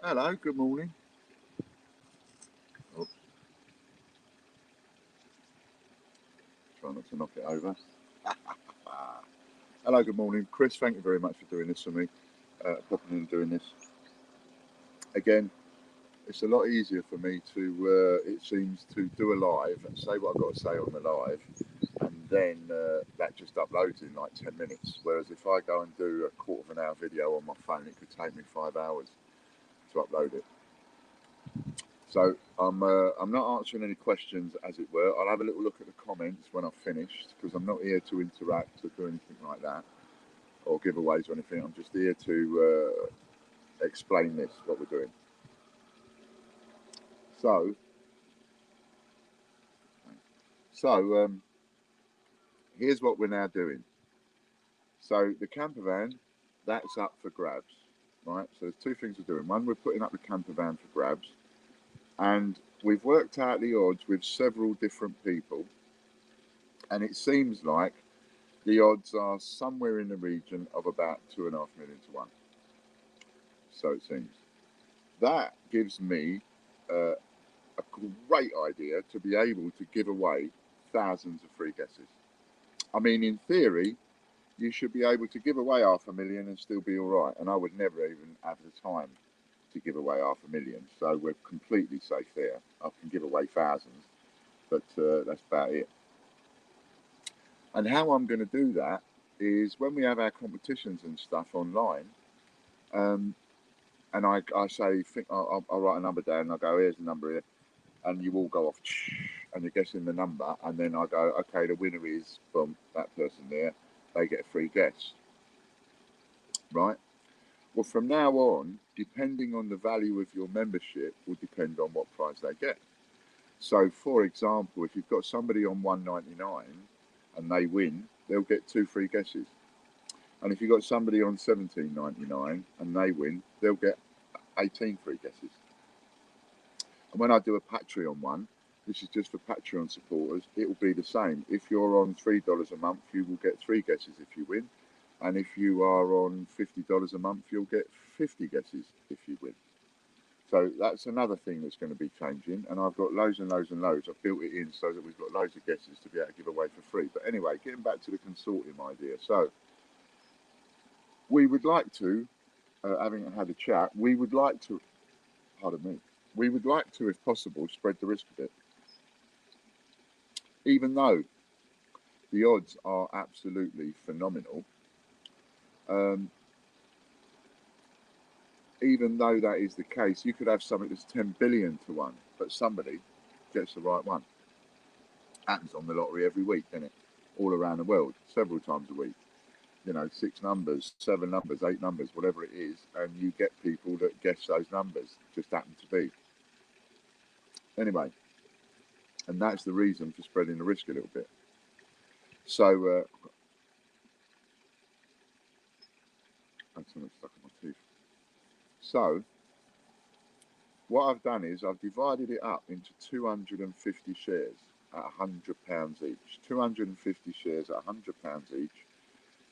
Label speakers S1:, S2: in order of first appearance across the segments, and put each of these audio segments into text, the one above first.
S1: Hello, good morning. Oops, try not to knock it over. Hello, good morning. Chris, thank you very much for doing this for me. Popping in and doing this. Again, it's a lot easier for me to, it seems, to do a live and say what I've got to say on the live, and then that just uploads in like 10 minutes. Whereas if I go and do a quarter of an hour video on my phone, it could take me 5 hours to upload it. So I'm not answering any questions, as it were. I'll have a little look at the comments when I've finished, because I'm not here to interact or do anything like that, or giveaways or anything. I'm just here to explain this, what we're doing. So, so here's what we're now doing. So the camper van, that's up for grabs, right? So there's two things we're doing. One, we're putting up the camper van for grabs, and we've worked out the odds with several different people, and it seems like the odds are somewhere in the region of about 2.5 million to 1. So it seems. That gives me a great idea to be able to give away thousands of free guesses. I mean, in theory, you should be able to give away 500,000 and still be all right. And I would never even have the time to give away 500,000. So we're completely safe there. I can give away thousands, but that's about it. And how I'm going to do that is when we have our competitions and stuff online, and I say, I'll write a number down and I go, here's the number here. And you all go off and you're guessing the number. And then I go, okay, the winner is from that person there. They get a free guess. Right? Well, from now on, depending on the value of your membership, will depend on what prize they get. So, for example, if you've got somebody on $1.99 and they win, they'll get 2 free guesses. And if you've got somebody on $17.99 and they win, they'll get 18 free guesses. And when I do a Patreon one, this is just for Patreon supporters, it will be the same. If you're on $3 a month, you will get 3 guesses if you win. And if you are on $50 a month, you'll get 50 guesses if you win. So that's another thing that's going to be changing. And I've got loads and loads and loads. I've built it in so that we've got loads of guesses to be able to give away for free. But anyway, getting back to the consortium idea. So we would like to, having had a chat, we would like to, pardon me, we would like to, if possible, spread the risk a bit. Even though the odds are absolutely phenomenal, even though that is the case, you could have something that's 10 billion to 1, but somebody gets the right one. Happens on the lottery every week, doesn't it? All around the world, several times a week. You know, 6 numbers, 7 numbers, 8 numbers, whatever it is, and you get people that guess those numbers, just happen to be. Anyway, and that's the reason for spreading the risk a little bit. So, that's something stuck in my teeth. So, what I've done is I've divided it up into 250 shares at £100 each. 250 shares at £100 each.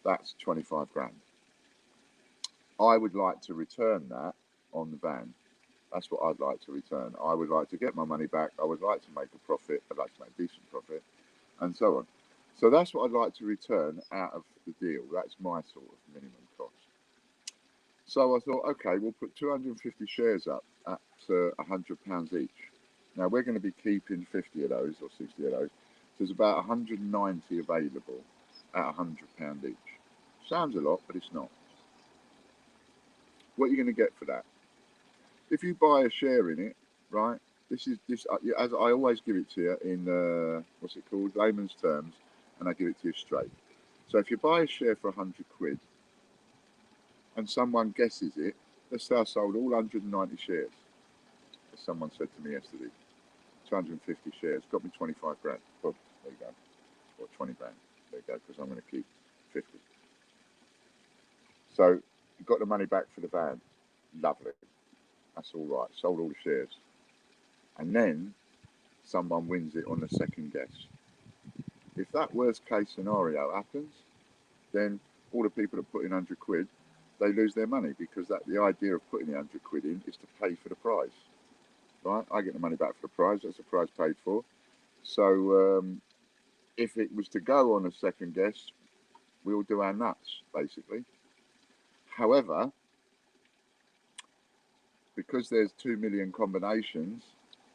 S1: That's 25 grand. I would like to return that on the van. That's what I'd like to return. I would like to get my money back. I would like to make a profit. I'd like to make a decent profit, and so on. So that's what I'd like to return out of the deal. That's my sort of minimum cost. So I thought, okay, we'll put 250 shares up at £100 each. Now we're going to be keeping 50 of those or 60 of those. So there's about 190 available at £100 each. Sounds a lot, but it's not. What are you going to get for that? If you buy a share in it, right? This, as I always give it to you in what's it called, layman's terms, and I give it to you straight. So if you buy a share for 100 quid, and someone guesses it, let's say I sold all 190 shares, as someone said to me yesterday, 250 shares, got me 25 grand. Well, there you go. Or 20 grand. There you go, because I'm going to keep 50. So you got the money back for the van. Lovely. That's all right. Sold all the shares. And then someone wins it on the second guess. If that worst case scenario happens, then all the people that put in 100 quid they lose their money, because the idea of putting the 100 quid in is to pay for the prize, right? I get the money back for the prize. That's the prize paid for. So if it was to go on a second guess, we'll do our nuts, basically. However, because there's 2 million combinations,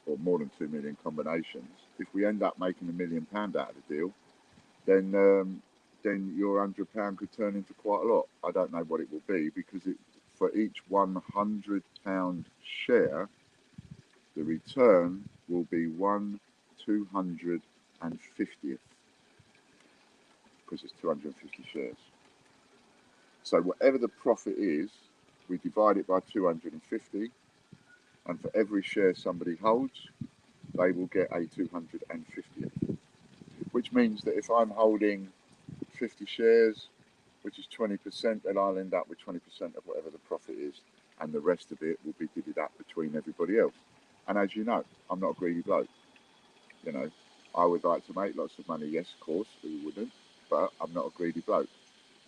S1: or more than 2 million combinations, if we end up making £1 million out of the deal, then your £100 could turn into quite a lot. I don't know what it will be, because for each £100 share, the return will be 1/250th, because it's 250 shares. So whatever the profit is, we divide it by 250, and for every share somebody holds, they will get a 250th. Which means that if I'm holding 50 shares, which is 20%, then I'll end up with 20% of whatever the profit is, and the rest of it will be divvied up between everybody else. And as you know, I'm not a greedy bloke. You know, I would like to make lots of money, yes, of course, who wouldn't, but I'm not a greedy bloke.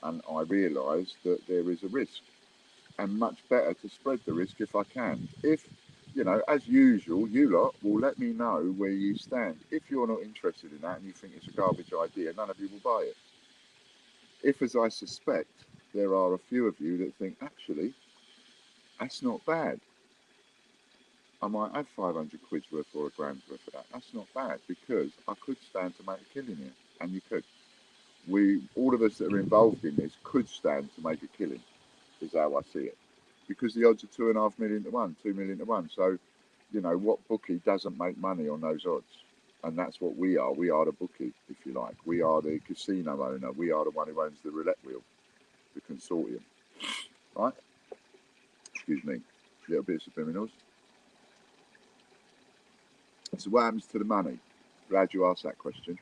S1: And I realise that there is a risk, and much better to spread the risk if I can. If, you know, as usual, you lot will let me know where you stand. If you're not interested in that and you think it's a garbage idea, none of you will buy it. If, as I suspect, there are a few of you that think, actually, that's not bad, I might have 500 quid's worth or £1 worth of that. That's not bad, because I could stand to make a killing here, and you could. All of us that are involved in this could stand to make a killing, is how I see it, because the odds are 2.5 million to 1, 2 million to 1. So, you know, what bookie doesn't make money on those odds? And that's what we are. We are the bookie, if you like. We are the casino owner. We are the one who owns the roulette wheel, the consortium. Right? Excuse me. A little bit of subliminals. So what happens to the money? Glad you asked that question.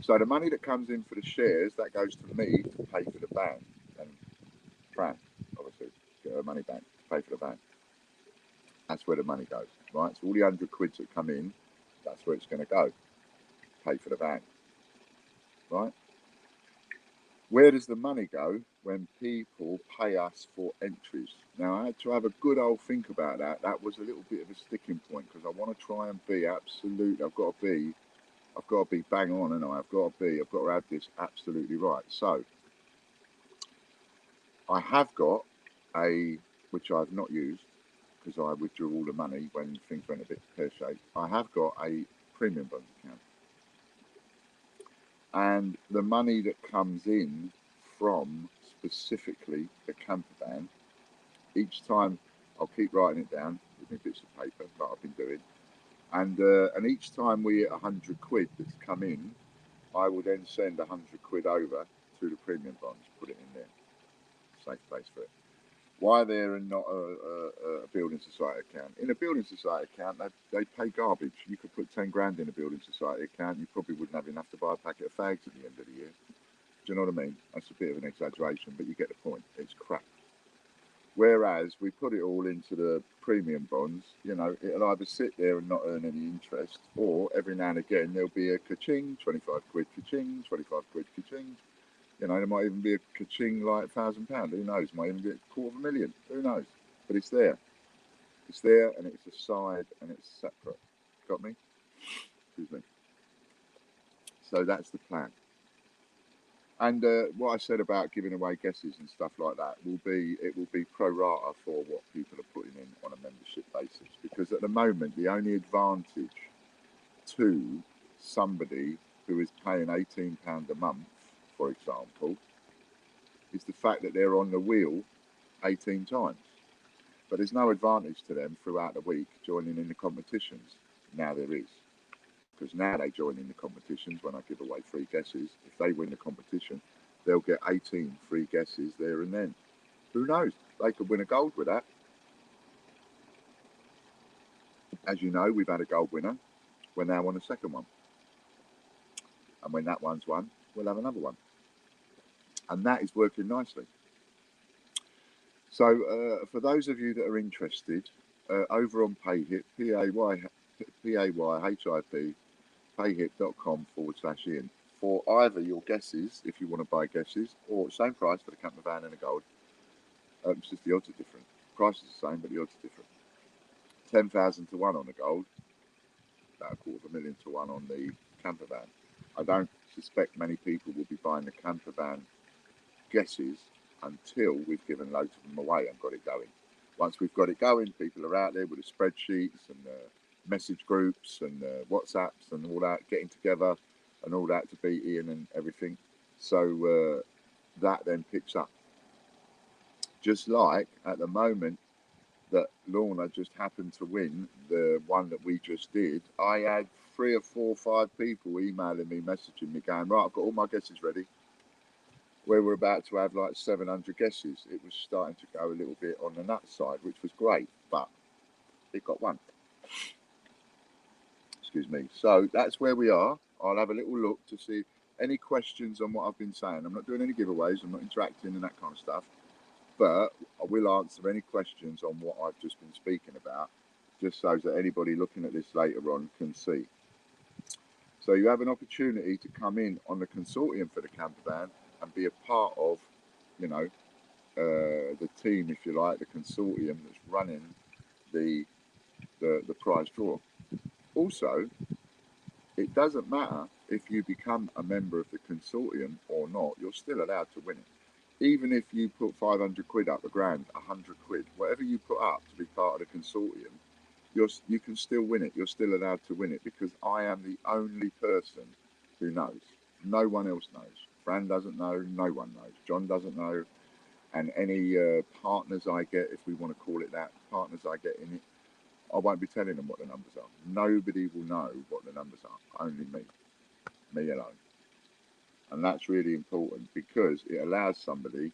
S1: So the money that comes in for the shares, that goes to me to pay for the van. And Fran, obviously, get her money back to pay for the van. That's where the money goes, right? So all the 100 quids that come in, that's where it's going to go. Pay for the van, right? Where does the money go when people pay us for entries? Now, I had to have a good old think about that. That was a little bit of a sticking point, because I want to try and be absolute. I've got to be bang on, and I've got to have this absolutely right. So I have got which I've not used, because I withdrew all the money when things went a bit pear-shaped. I have got a premium bonds account. And the money that comes in from specifically the camper van, each time, I'll keep writing it down with my bits of paper that I've been doing, and each time we hit 100 quid that's come in, I will then send 100 quid over to the premium bonds, put it in there, safe place for it. Why there and not a building society account? In a building society account, they pay garbage. You could put 10 grand in a building society account, you probably wouldn't have enough to buy a packet of fags at the end of the year. Do you know what I mean? That's a bit of an exaggeration, but you get the point. It's crap. Whereas we put it all into the premium bonds, you know, it'll either sit there and not earn any interest, or every now and again there'll be a ka-ching, 25 quid ka-ching, 25 quid ka-ching. You know, there might even be a ka-ching like £1,000. Who knows? Might even be a $250,000. Who knows? But it's there. It's there, and it's aside, and it's separate. Got me? Excuse me. So that's the plan. And what I said about giving away guesses and stuff like that will be pro rata for what people are putting in on a membership basis. Because at the moment, the only advantage to somebody who is paying £18 a month, for example, is the fact that they're on the wheel 18 times. But there's no advantage to them throughout the week joining in the competitions. Now there is. Because now they join in the competitions when I give away free guesses. If they win the competition, they'll get 18 free guesses there and then. Who knows? They could win a gold with that. As you know, we've had a gold winner. We're now on a second one. And when that one's won, we'll have another one. And that is working nicely. So for those of you that are interested, over on PayHip, PayHip, PayHip.com /Ian for either your guesses, if you want to buy guesses, or same price for the camper van and the gold. It's just the odds are different. Price is the same, but the odds are different. 10,000 to 1 on the gold, about 250,000 to 1 on the camper van. I don't suspect many people will be buying the camper van guesses until we've given loads of them away and got it going. Once we've got it going, people are out there with the spreadsheets and message groups and WhatsApps and all that, getting together and all that to beat in and everything. So that then picks up. Just like at the moment that Lorna just happened to win the one that we just did, I had 3 or 4 or 5 people emailing me, messaging me, going, right, I've got all my guesses ready. We were about to have like 700 guesses. It was starting to go a little bit on the nut side, which was great, but it got one. Excuse me. So that's where we are. I'll have a little look to see any questions on what I've been saying. I'm not doing any giveaways. I'm not interacting and that kind of stuff. But I will answer any questions on what I've just been speaking about, just so that anybody looking at this later on can see. So you have an opportunity to come in on the consortium for the camper van and be a part of, you know, the team, if you like, the consortium that's running the prize draw. Also, it doesn't matter if you become a member of the consortium or not, you're still allowed to win it. Even if you put 500 quid up, a grand, 100 quid, whatever you put up to be part of the consortium, you can still win it. You're still allowed to win it because I am the only person who knows. No one else knows. Fran doesn't know. No one knows. John doesn't know. And any partners I get, if we want to call it that, partners I get in it, I won't be telling them what the numbers are. Nobody will know what the numbers are. Only me alone. And that's really important because it allows somebody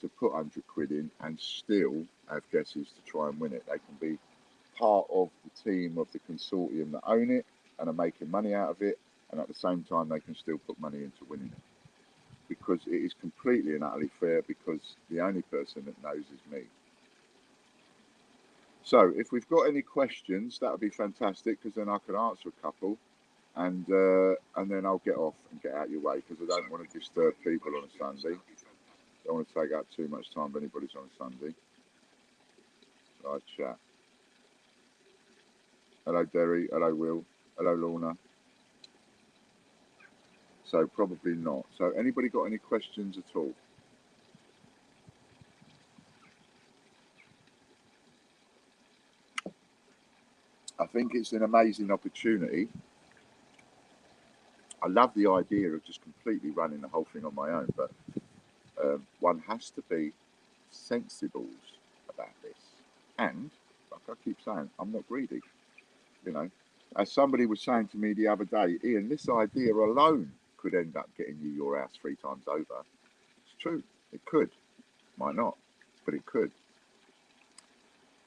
S1: to put 100 quid in and still have guesses to try and win it. They can be part of the team of the consortium that own it and are making money out of it, and at the same time they can still put money into winning it. Because it is completely and utterly fair, because the only person that knows is me. So if we've got any questions, that would be fantastic, because then I can answer a couple, and then I'll get off and get out your way, because I don't want to disturb people on a Sunday. Don't want to take up too much time if anybody's on a Sunday. So I chat. Hello Derry, hello Will, hello Lorna. So probably not. So anybody got any questions at all? I think it's an amazing opportunity. I love the idea of just completely running the whole thing on my own, but one has to be sensible about this. And, like I keep saying, I'm not greedy. You know, as somebody was saying to me the other day, Ian, this idea alone could end up getting you your house 3 times over. It's true. It could. Might not, but it could.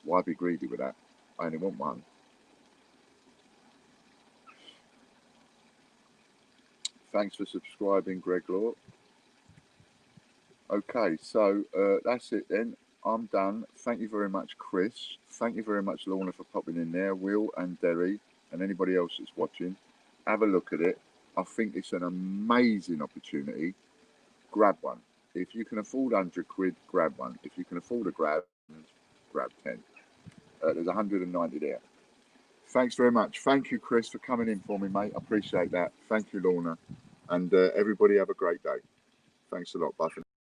S1: Why be greedy with that? I only want one. Thanks for subscribing, Greg Law. Okay, so that's it then. I'm done. Thank you very much, Chris. Thank you very much, Lorna, for popping in there. Will and Derry and anybody else that's watching. Have a look at it. I think it's an amazing opportunity. Grab one. If you can afford 100 quid, grab one. If you can afford a grab 10. There's 190 there. Thanks very much. Thank you, Chris, for coming in for me, mate. I appreciate that. Thank you, Lorna. And everybody have a great day. Thanks a lot. Bye for now.